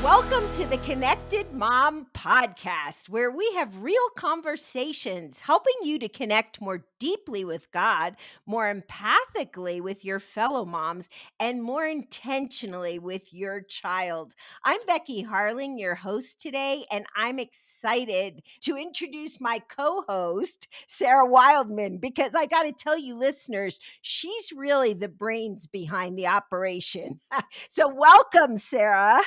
Welcome to the Connected Mom Podcast, where we have real conversations helping you to connect more deeply with God, more empathically with your fellow moms, and more intentionally with your child. I'm Becky Harling, your host today, and I'm excited to introduce my co-host, Sarah Wildman, because I got to tell you, listeners, she's really the brains behind the operation. So welcome, Sarah.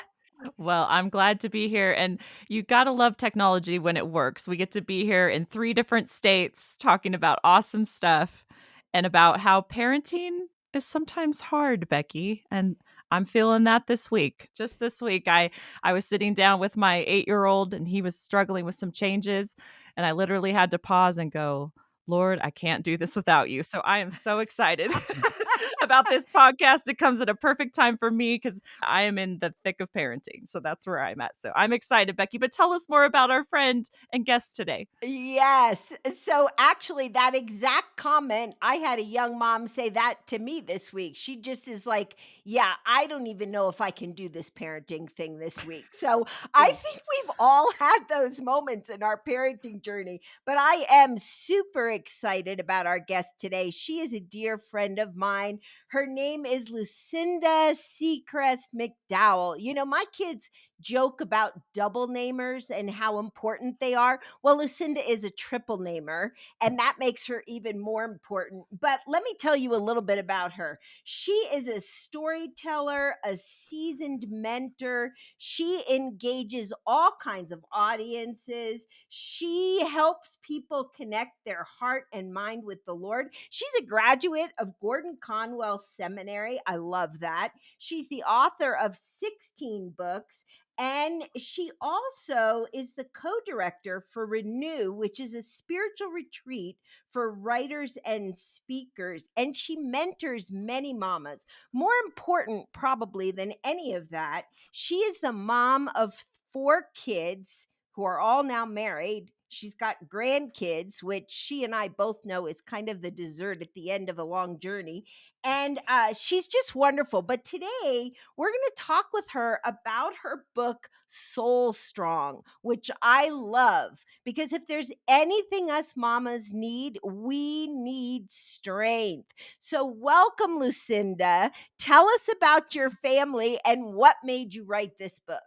Well, I'm glad to be here. And you got to love technology when it works. We get to be here in 3 different states talking about awesome stuff and about how parenting is sometimes hard, Becky. And I'm feeling that this week. Just this week, I was sitting down with my 8-year-old and he was struggling with some changes. And I literally had to pause and go, Lord, I can't do this without you. So I am so excited about this podcast. It comes at a perfect time for me because I am in the thick of parenting. So that's where I'm at. So I'm excited, Becky. But tell us more about our friend and guest today. Yes. So actually, that exact comment, I had a young mom say that to me this week. She just is like, yeah, I don't even know if I can do this parenting thing this week. So I think we've all had those moments in our parenting journey, but I am super excited about our guest today. She is a dear friend of mine. Her name is Lucinda Secrest McDowell. You know, my kids joke about double namers and how important they are. Well, Lucinda is a triple namer, and that makes her even more important. But let me tell you a little bit about her. She is a storyteller, a seasoned mentor. She engages all kinds of audiences. She helps people connect their heart and mind with the Lord. She's a graduate of Gordon-Conwell Seminary. I love that. She's the author of 16 books. And she also is the co-director for Renew, which is a spiritual retreat for writers and speakers. And she mentors many mamas. More important, probably, than any of that, she is the mom of 4 kids who are all now married. She's got grandkids, which she and I both know is kind of the dessert at the end of a long journey. And she's just wonderful. But today, we're going to talk with her about her book, Soul Strong, which I love because if there's anything us mamas need, we need strength. So, welcome, Lucinda. Tell us about your family and what made you write this book.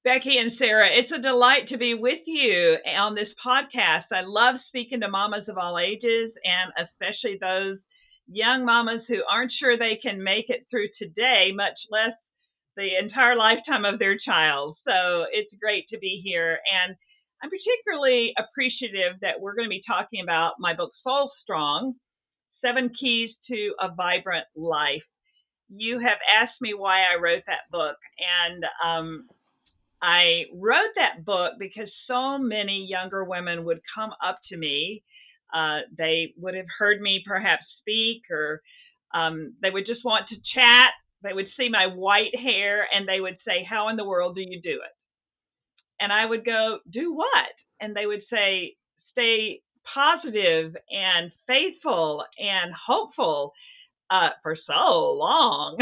Becky and Sarah, it's a delight to be with you on this podcast. I love speaking to mamas of all ages and especially those young mamas who aren't sure they can make it through today, much less the entire lifetime of their child. So it's great to be here. And I'm particularly appreciative that we're going to be talking about my book, Soul Strong, 7 Keys to a Vibrant Life. You have asked me why I wrote that book. And I wrote that book because so many younger women would come up to me. They would have heard me perhaps speak, or they would just want to chat. They would see my white hair and they would say, how in the world do you do it? And I would go, do what? And they would say, stay positive and faithful and hopeful for so long.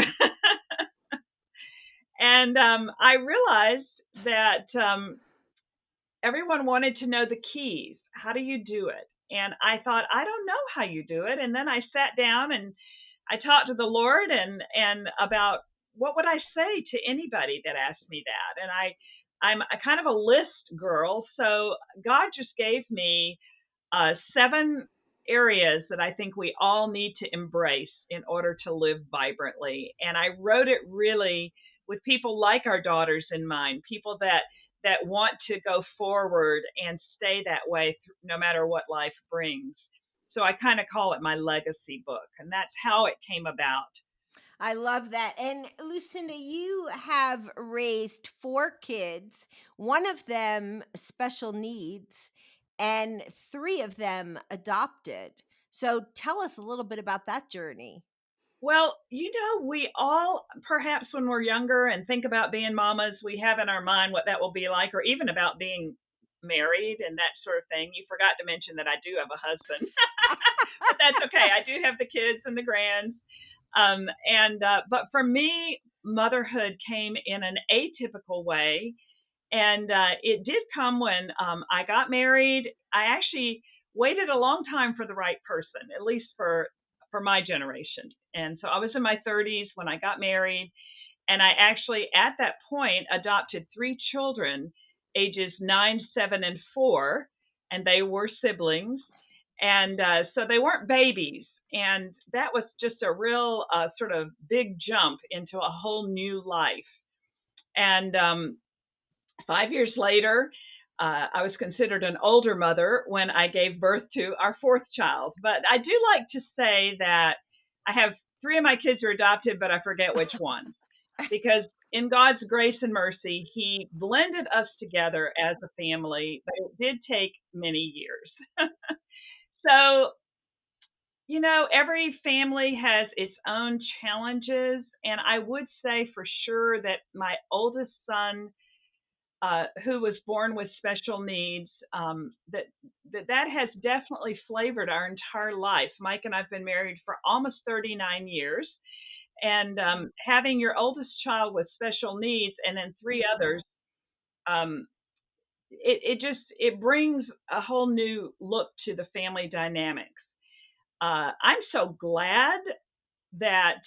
And I realized that everyone wanted to know the keys. How do you do it? And I thought, I don't know how you do it. And then I sat down and I talked to the Lord and about what would I say to anybody that asked me that. And I'm a kind of a list girl. So God just gave me 7 areas that I think we all need to embrace in order to live vibrantly. And I wrote it really with people like our daughters in mind, people that want to go forward and stay that way no matter what life brings. So I kind of call it my legacy book, and that's how it came about. I love that. And Lucinda, you have raised 4 kids, one of them special needs, and 3 of them adopted. So tell us a little bit about that journey. Well, we all, perhaps when we're younger and think about being mamas, we have in our mind what that will be like, or even about being married and that sort of thing. You forgot to mention that I do have a husband, but that's okay. I do have the kids and the grands. But for me, motherhood came in an atypical way. And it did come when I got married. I actually waited a long time for the right person, at least for my generation. And so I was in my 30s when I got married, and I actually at that point adopted 3 children, ages 9, 7, and 4, and they were siblings. And so they weren't babies. And that was just a real sort of big jump into a whole new life. And 5 years later, I was considered an older mother when I gave birth to our 4th child. But I do like to say that I have 3 of my kids are adopted, but I forget which ones. Because in God's grace and mercy, He blended us together as a family, but it did take many years. So, every family has its own challenges. And I would say for sure that my oldest son, who was born with special needs, that has definitely flavored our entire life. Mike and I've been married for almost 39 years, and having your oldest child with special needs and then 3 others, um, it brings a whole new look to the family dynamics. I'm so glad that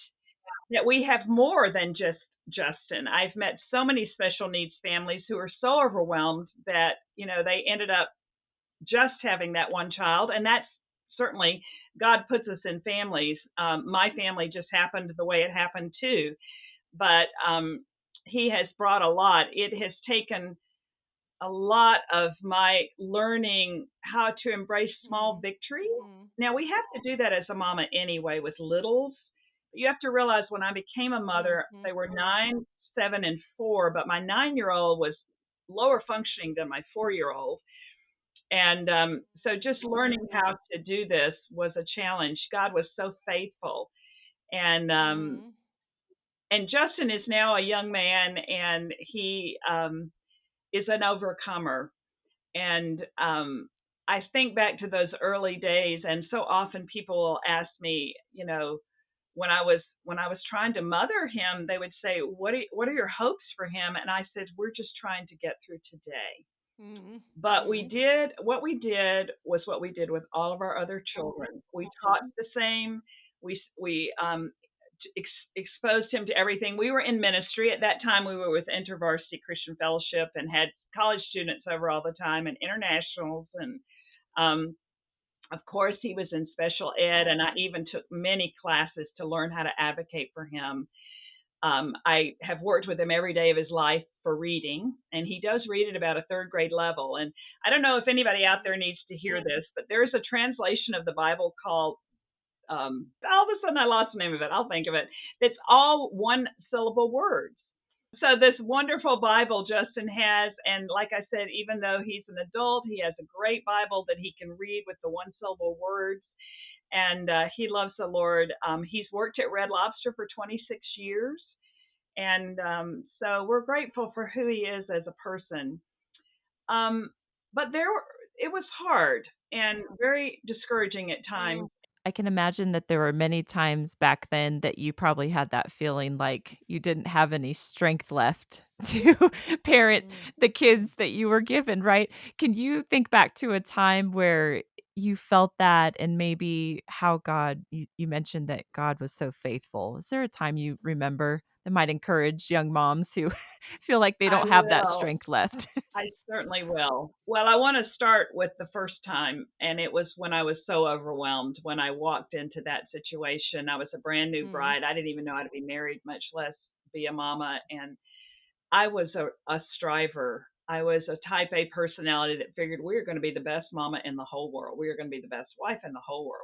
we have more than just Justin. I've met so many special needs families who are so overwhelmed that, they ended up just having that one child. And that's certainly, God puts us in families. My family just happened the way it happened too. But He has brought a lot. It has taken a lot of my learning how to embrace small victories. Now, we have to do that as a mama anyway with littles. You have to realize when I became a mother, they were 9, 7, and 4, but my 9-year-old was lower functioning than my 4-year-old. And so just learning how to do this was a challenge. God was so faithful. And Justin is now a young man, and he is an overcomer. And I think back to those early days, and so often people will ask me, when I was trying to mother him, they would say, what are your hopes for him? And I said, we're just trying to get through today. But we did what we did was what we did with all of our other children. We taught the same. We exposed him to everything. We were in ministry at that time. We were with InterVarsity Christian Fellowship and had college students over all the time and internationals. And of course, he was in special ed, and I even took many classes to learn how to advocate for him. I have worked with him every day of his life for reading, and he does read at about a 3rd grade level. And I don't know if anybody out there needs to hear this, but there's a translation of the Bible called, all of a sudden I lost the name of it. I'll think of it. It's all 1-syllable words. So this wonderful Bible Justin has, and like I said, even though he's an adult, he has a great Bible that he can read with the 1-syllable words. And he loves the Lord. He's worked at Red Lobster for 26 years. And so we're grateful for who he is as a person. But it was hard and very discouraging at times. I can imagine that there were many times back then that you probably had that feeling like you didn't have any strength left to parent the kids that you were given, right? Can you think back to a time where you felt that, and maybe how you mentioned that God was so faithful? Is there a time you remember that might encourage young moms who feel like they I don't have that will. strength left? I certainly will. Well, I want to start with the first time, and it was when I was so overwhelmed when I walked into that situation. I was a brand new bride. I didn't even know how to be married, much less be a mama. And I was a striver. I was a type A personality that figured we are going to be the best mama in the whole world. We are going to be the best wife in the whole world.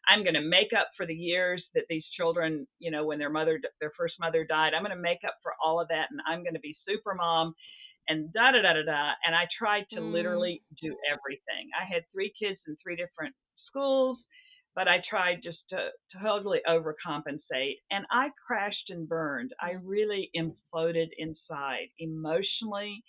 I'm going to make up for the years that these children, when their first mother died, I'm going to make up for all of that. And I'm going to be super mom and da da da da da. And I tried to literally do everything. I had 3 kids in 3 different schools, but I tried just to totally overcompensate. And I crashed and burned. I really imploded inside emotionally,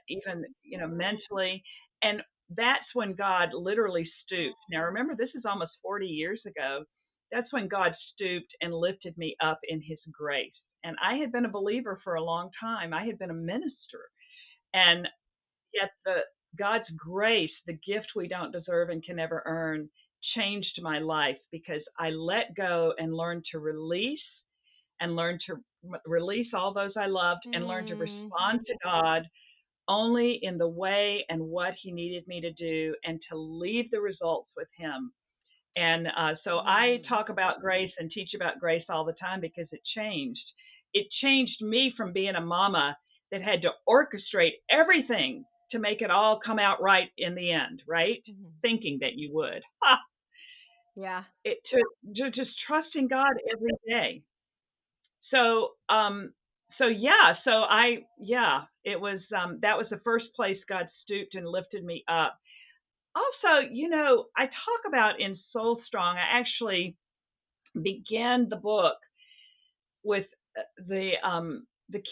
even, mentally. And that's when God literally stooped. Now, remember, this is almost 40 years ago. that's when God stooped and lifted me up in his grace. And I had been a believer for a long time. I had been a minister. And yet the God's grace, the gift we don't deserve and can never earn, changed my life because I let go and learned to release and learned to release all those I loved and learned to Mm. respond to God only in the way and what he needed me to do and to leave the results with him. And so I Mm. talk about grace and teach about grace all the time because it changed. It changed me from being a mama that had to orchestrate everything to make it all come out right in the end, right? Mhm. Thinking that you would. Yeah. It to just trusting God every day. So it was that was the first place God stooped and lifted me up. Also, I talk about in Soul Strong, I actually began the book with the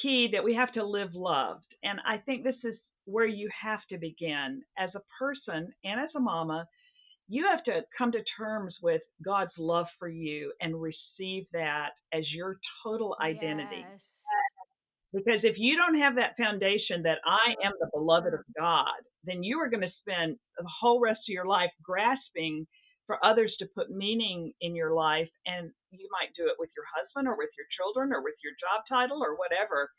key that we have to live loved. And I think this is where you have to begin as a person and as a mama. You have to come to terms with God's love for you and receive that as your total identity. Yes. Because if you don't have that foundation that I am the beloved of God, then you are going to spend the whole rest of your life grasping for others to put meaning in your life. And you might do it with your husband or with your children or with your job title or whatever.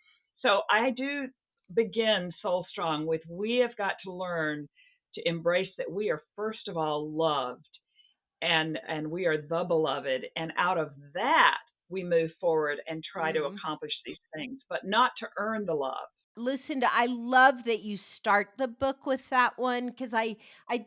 So I do begin Soul Strong with we have got to learn to embrace that we are, first of all, loved and we are the beloved. And out of that, we move forward and try to Mm. accomplish these things, but not to earn the love. Lucinda, I love that you start the book with that one because I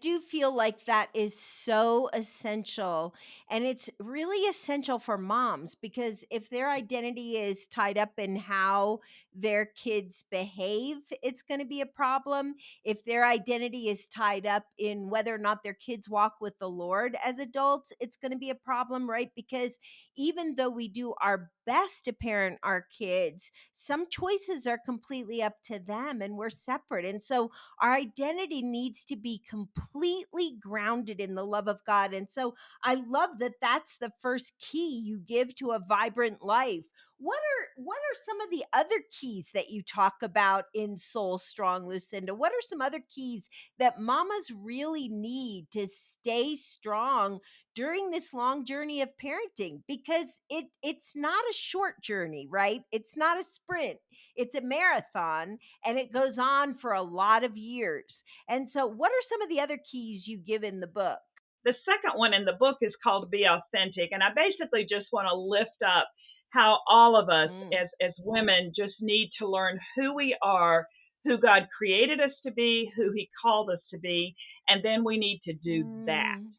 do feel like that is so essential, and it's really essential for moms because if their identity is tied up in how their kids behave, it's going to be a problem. If their identity is tied up in whether or not their kids walk with the Lord as adults, it's going to be a problem, right? Because even though we do our best to parent our kids, some choices are completely up to them and we're separate. And so our identity needs to be completely grounded in the love of God. And so I love that that's the first key you give to a vibrant life. What are some of the other keys that you talk about in Soul Strong, Lucinda? What are some other keys that mamas really need to stay strong during this long journey of parenting, because it's not a short journey, right? It's not a sprint. It's a marathon and it goes on for a lot of years. And so what are some of the other keys you give in the book? The second one in the book is called Be Authentic. And I basically just want to lift up how all of us Mm. as women just need to learn who we are, who God created us to be, who he called us to be, and then we need to do that. Mm.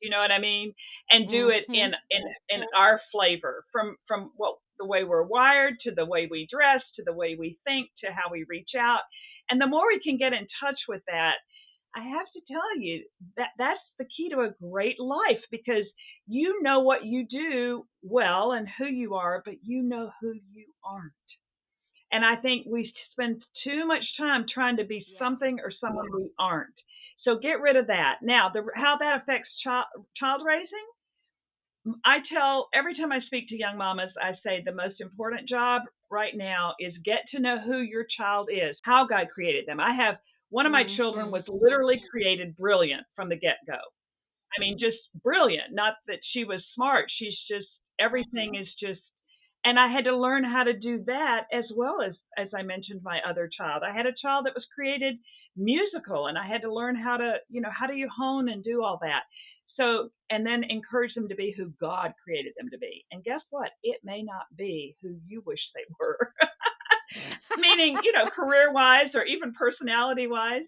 You know what I mean? And do it Mhm. in our flavor, from what the way we're wired to the way we dress to the way we think to how we reach out. And the more we can get in touch with that, I have to tell you that that's the key to a great life because you know what you do well and who you are, but you know who you aren't. And I think we spend too much time trying to be Yeah. something or someone we aren't. So get rid of that. Now, how that affects child raising, I tell every time I speak to young mamas, I say the most important job right now is get to know who your child is, how God created them. I have one of my children Mhm. was literally created brilliant from the get go. I mean, just brilliant. Not that she was smart. She's just everything is just and I had to learn how to do that as well as I mentioned my other child. I had a child that was created musical and I had to learn how to, how do you hone and do all that. So, and then encourage them to be who God created them to be. And guess what? It may not be who you wish they were. Meaning, career wise or even personality wise.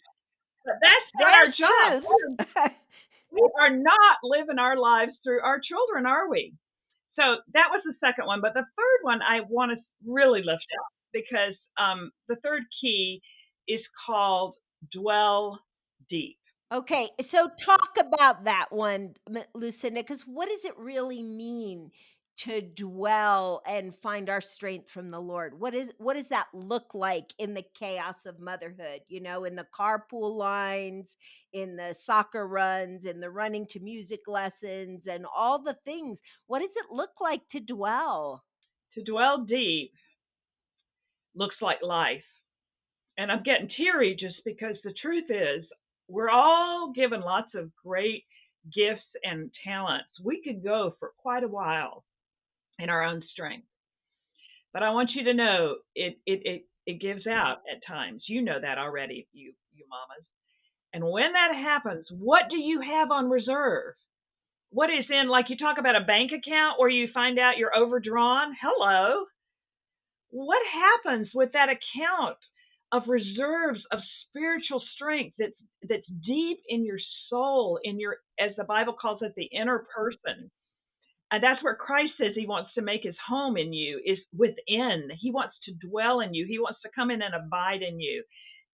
But that's not our There's job. truth. We are not living our lives through our children, are we? So that was the second one. But the third one I want to really lift up because the third key is called dwell deep. Okay, so talk about that one, Lucinda, because what does it really mean to dwell and find our strength from the Lord? What does that look like in the chaos of motherhood? In the carpool lines, in the soccer runs, in the running to music lessons, and all the things. What does it look like to dwell? To dwell deep looks like life. And I'm getting teary just because the truth is, we're all given lots of great gifts and talents. We could go for quite a while in our own strength. But I want you to know it gives out at times. You know that already, you mamas. And when that happens, what do you have on reserve? What is in, like you talk about a bank account where you find out you're overdrawn? Hello. What happens with that account of reserves of spiritual strength that's deep in your soul, in your, as the Bible calls it, the inner person? And that's where Christ says he wants to make his home in you, is within. He wants to dwell in you. He wants to come in and abide in you.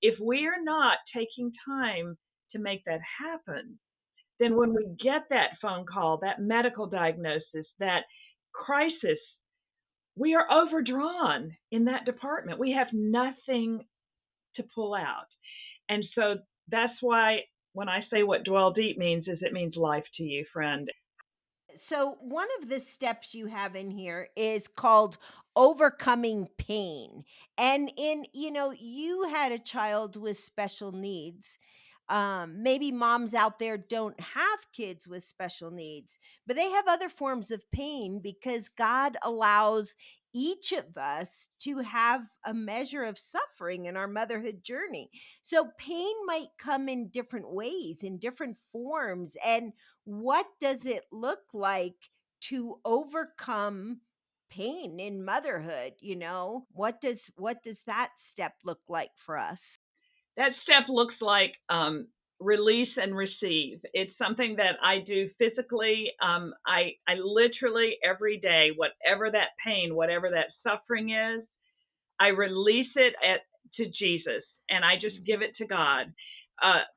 If we are not taking time to make that happen, then when we get that phone call, that medical diagnosis, that crisis, we are overdrawn in that department. We have nothing to pull out. And so that's why when I say what dwell deep means, is it means life to you, friend. So, one of the steps you have in here is called overcoming pain. And you had a child with special needs. Maybe moms out there don't have kids with special needs, but they have other forms of pain because God allows each of us to have a measure of suffering in our motherhood journey. So, pain might come in different ways, in different forms. And what does it look like to overcome pain in motherhood? What does that step look like for us? That step looks like release and receive. It's something that I do physically. I literally every day, whatever that pain, whatever that suffering is, I release it to Jesus, and I just give it to God.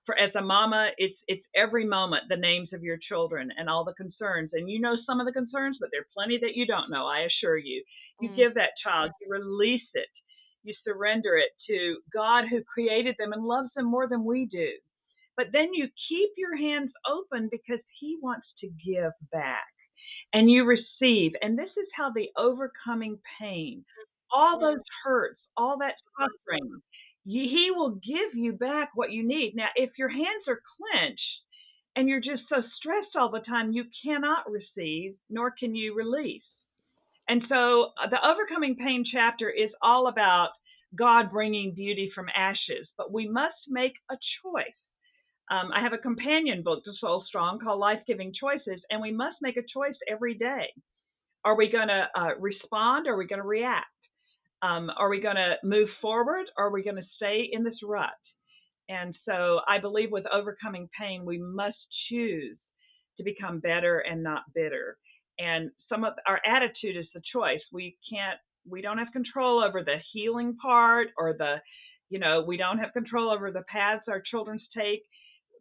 For as a mama, it's every moment the names of your children and all the concerns, and you know some of the concerns, but there are plenty that you don't know. I assure you. You Mm. give that child, you release it, you surrender it to God who created them and loves them more than we do. But then you keep your hands open because He wants to give back and you receive. And this is how the overcoming pain, all those hurts, all that suffering, he will give you back what you need. Now, if your hands are clenched and you're just so stressed all the time, you cannot receive, nor can you release. And so the overcoming pain chapter is all about God bringing beauty from ashes, but we must make a choice. I have a companion book to Soul Strong called Life Giving Choices, and we must make a choice every day. Are we going to respond? Or are we going to react? Are we going to move forward? Or are we going to stay in this rut? And so I believe with overcoming pain, we must choose to become better and not bitter. And some of our attitude is the choice. We don't have control over the healing part or we don't have control over the paths our children's take.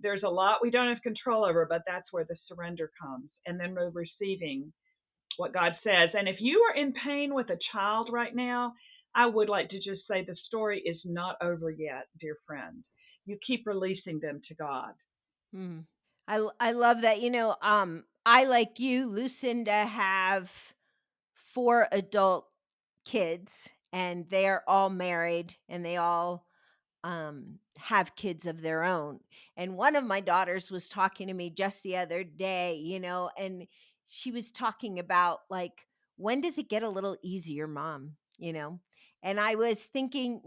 There's a lot we don't have control over, but that's where the surrender comes. And then we're receiving what God says. And if you are in pain with a child right now, I would like to just say the story is not over yet, dear friend. You keep releasing them to God. Mm. I love that. I, like you, Lucinda, have 4 adult kids, and they're all married, and they all have kids of their own. And one of my daughters was talking to me just the other day, and she was talking about, like, when does it get a little easier, mom? And I was thinking,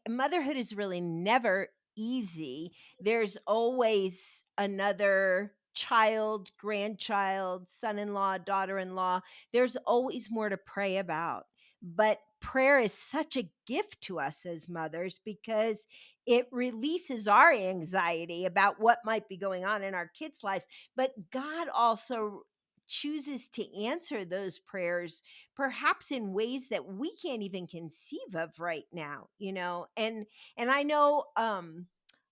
motherhood is really never easy. There's always another child, grandchild, son-in-law, daughter-in-law. There's always more to pray about. But prayer is such a gift to us as mothers because it releases our anxiety about what might be going on in our kids' lives. But God also chooses to answer those prayers perhaps in ways that we can't even conceive of right now. And I know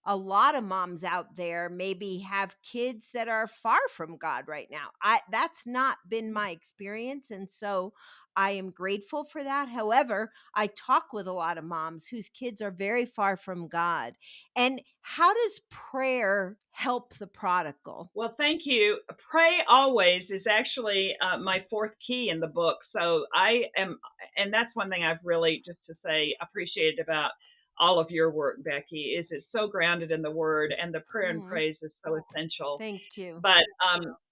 a lot of moms out there maybe have kids that are far from God right now. That's not been my experience, and so I am grateful for that. However, I talk with a lot of moms whose kids are very far from God. And how does prayer help the prodigal? Well, thank you. Pray always is actually my fourth key in the book. So I am, and that's one thing I've really, just to say, appreciated about all of your work, Becky, is it's so grounded in the Word, and the prayer and Mhm. praise is so essential. Thank you. But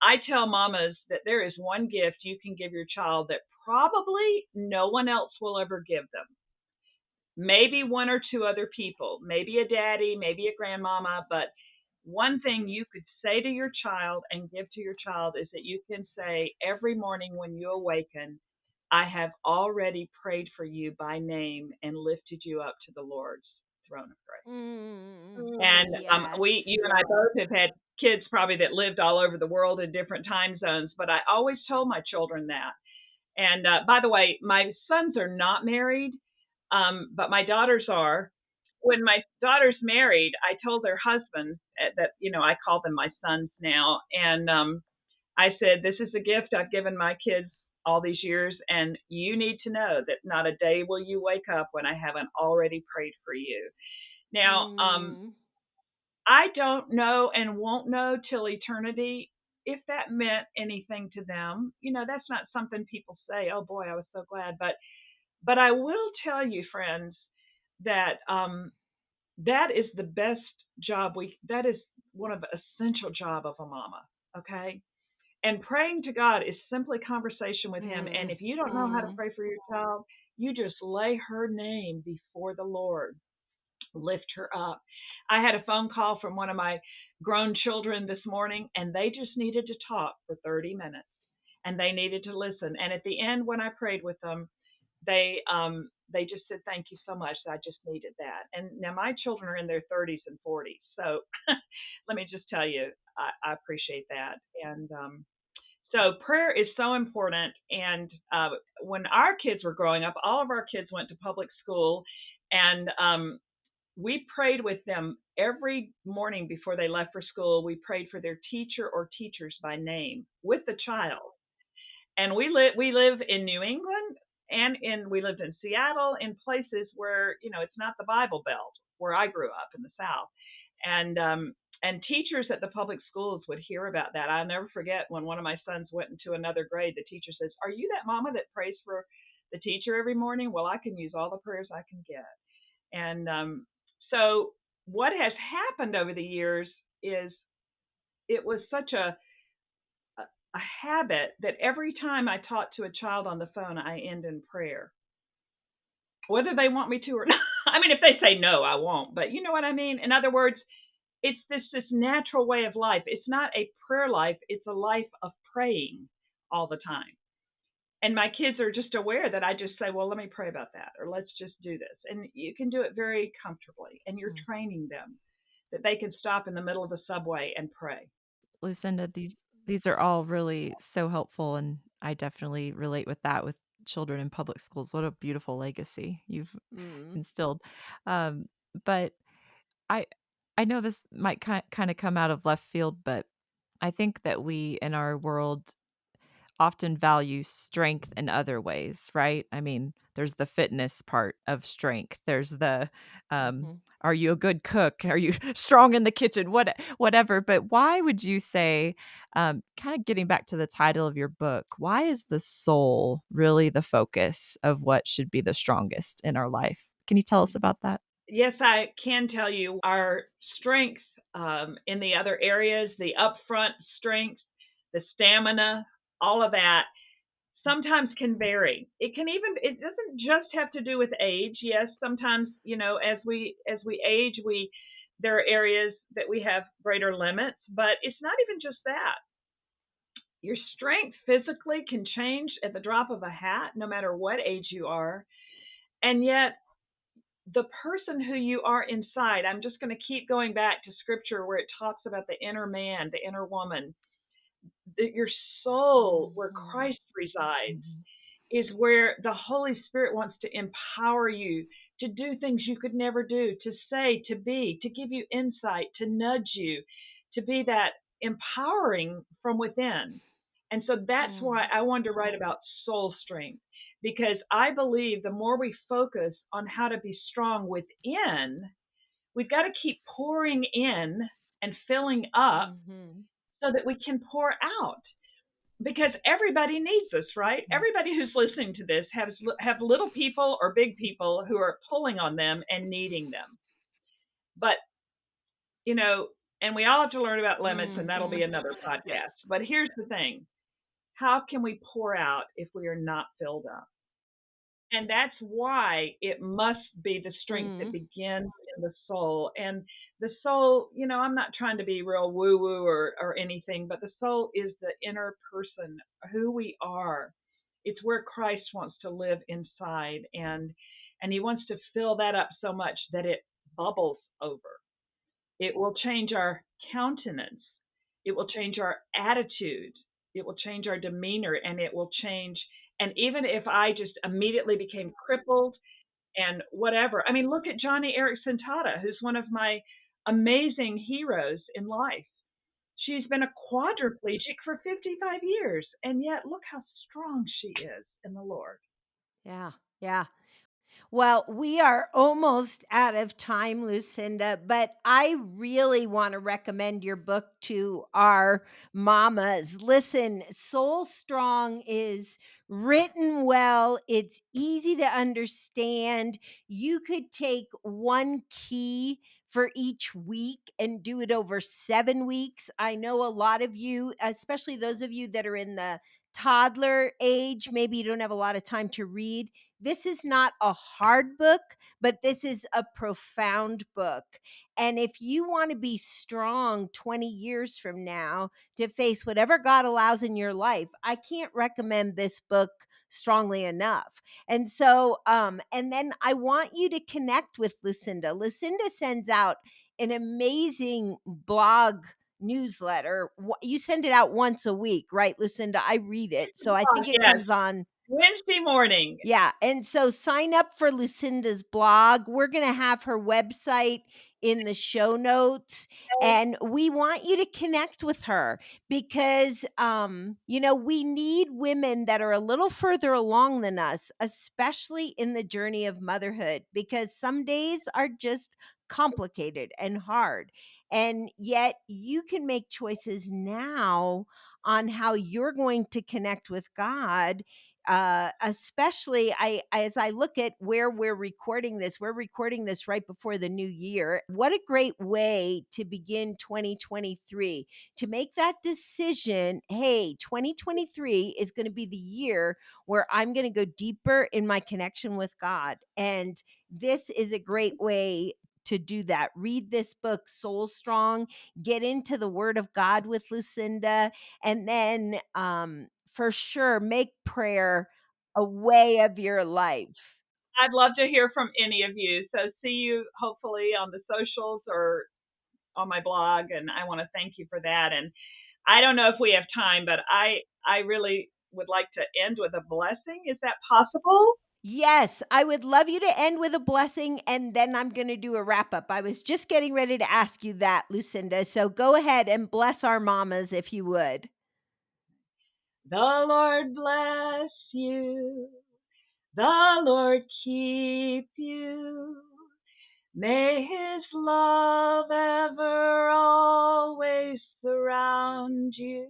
I tell mamas that there is one gift you can give your child that probably no one else will ever give them. Maybe one or two other people, maybe a daddy, maybe a grandmama, but one thing you could say to your child and give to your child is that you can say every morning when you awaken, I have already prayed for you by name and lifted you up to the Lord's throne of grace. And you Yes. and I both have had kids probably that lived all over the world in different time zones, but I always told my children that. And by the way, my sons are not married, but my daughters are. When my daughters married, I told their husbands that, I call them my sons now. And I said, this is a gift I've given my kids all these years. And you need to know that not a day will you wake up when I haven't already prayed for you. Now, Mm. I don't know and won't know till eternity if that meant anything to them. That's not something people say, oh boy, I was so glad. But I will tell you, friends, that that is the best job that is one of the essential job of a mama. Okay. And praying to God is simply conversation with him. And Mm. if you don't know how to Mm. pray for your child, you just lay her name before the Lord, lift her up. I had a phone call from one of my grown children this morning, and they just needed to talk for 30 minutes, and they needed to listen. And at the end, when I prayed with them, they just said, thank you so much. I just needed that. And now my children are in their 30s and 40s. So let me just tell you, I appreciate that. And so prayer is so important. And when our kids were growing up, all of our kids went to public school, and we prayed with them every morning before they left for school. We prayed for their teacher or teachers by name with the child. And we live in New England, and we lived in Seattle, in places where it's not the Bible Belt, where I grew up in the South. And teachers at the public schools would hear about that. I'll never forget when one of my sons went into another grade. The teacher says, "Are you that mama that prays for the teacher every morning?" Well, I can use all the prayers I can get. And so what has happened over the years is it was such a habit that every time I talk to a child on the phone, I end in prayer, whether they want me to or not. I mean, if they say no, I won't. But you know what I mean? In other words, it's this natural way of life. It's not a prayer life, it's a life of praying all the time. And my kids are just aware that I just say, well, let me pray about that, or let's just do this. And you can do it very comfortably. And you're Mm. training them that they can stop in the middle of the subway and pray. Lucinda, these are all really so helpful, and I definitely relate with that with children in public schools. What a beautiful legacy you've Mm. instilled. Um, but I I know this might kind of come out of left field, but I think that we in our world often value strength in other ways, right? I mean, there's the fitness part of strength. There's the Mhm. are you a good cook? Are you strong in the kitchen? Whatever. But why would you say, kind of getting back to the title of your book, why is the soul really the focus of what should be the strongest in our life? Can you tell us about that? Yes, I can tell you our strength in the other areas, the upfront strength, the stamina, all of that sometimes can vary. It doesn't just have to do with age. Yes, sometimes, as we age, there are areas that we have greater limits, but it's not even just that. Your strength physically can change at the drop of a hat, no matter what age you are. And yet, the person who you are inside, I'm just going to keep going back to scripture where it talks about the inner man, the inner woman, your soul where Mhm. Christ resides. Mhm. is where the Holy Spirit wants to empower you to do things you could never do, to say, to be, to give you insight, to nudge you, to be that empowering from within. And so that's Mm, why I wanted to write about soul strength, because I believe the more we focus on how to be strong within, we've got to keep pouring in and filling up mhm, so that we can pour out, because everybody needs us, right? Everybody who's listening to this have little people or big people who are pulling on them and needing them. But, you know, and we all have to learn about limits, and that'll be mhm. another podcast. Yes. But here's the thing: how can we pour out if we are not filled up? And that's why it must be the strength that Mm, begins in the soul. And the soul, I'm not trying to be real woo woo or anything, but the soul is the inner person, who we are. It's where Christ wants to live inside, and he wants to fill that up so much that it bubbles over. It will change our countenance. It will change our attitude. It will change our demeanor, and it will change. And even if I just immediately became crippled and whatever, I mean, look at Johnny Erickson Tata, who's one of my amazing heroes in life. She's been a quadriplegic for 55 years, and yet look how strong she is in the Lord. yeah, yeah. Well, we are almost out of time, Lucinda, but I really want to recommend your book to our mamas. Listen, Soul Strong is written well, it's easy to understand. You could take one key for each week and do it over 7 weeks. I know a lot of you, especially those of you that are in the toddler age, maybe you don't have a lot of time to read. This is not a hard book, but this is a profound book. And if you want to be strong 20 years from now to face whatever God allows in your life, I can't recommend this book strongly enough. And so, and then I want you to connect with Lucinda. Lucinda sends out an amazing blog newsletter. You send it out once a week, right, Lucinda? I read it. So I Oh, think it yes. comes on. Wednesday morning. Yeah, and so sign up for Lucinda's blog. We're going to have her website in the show notes, and we want you to connect with her because we need women that are a little further along than us, especially in the journey of motherhood, because some days are just complicated and hard. And yet you can make choices now on how you're going to connect with God, especially as I look at where we're recording this right before the new year. What a great way to begin 2023, to make that decision. Hey, 2023 is going to be the year where I'm going to go deeper in my connection with God. And this is a great way to do that. Read this book, Soul Strong, get into the Word of God with Lucinda, and then for sure make prayer a way of your life. I'd love to hear from any of you. So see you hopefully on the socials or on my blog, and I want to thank you for that. And I don't know if we have time, but I really would like to end with a blessing. Is that possible? Yes, I would love you to end with a blessing, and then I'm going to do a wrap up. I was just getting ready to ask you that, Lucinda. So go ahead and bless our mamas if you would. The Lord bless you. The Lord keep you. May his love ever always surround you,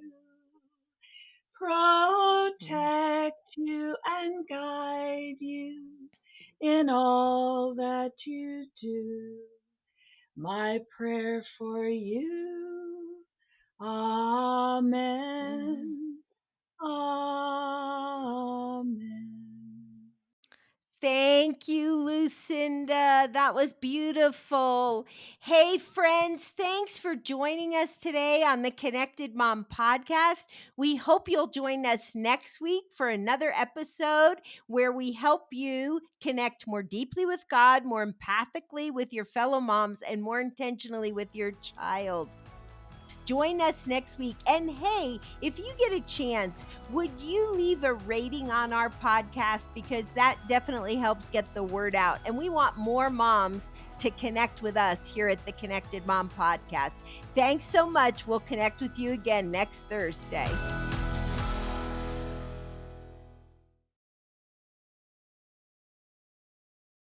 Mm. protect you and guide you in all that you do. My prayer for you. Mhm. Amen. Amen. Thank you, Lucinda. That was beautiful. Hey, friends, thanks for joining us today on the Connected Mom podcast. We hope you'll join us next week for another episode where we help you connect more deeply with God, more empathically with your fellow moms, and more intentionally with your child. Join us next week. And hey, if you get a chance, would you leave a rating on our podcast? Because that definitely helps get the word out. And we want more moms to connect with us here at the Connected Mom Podcast. Thanks so much. We'll connect with you again next Thursday.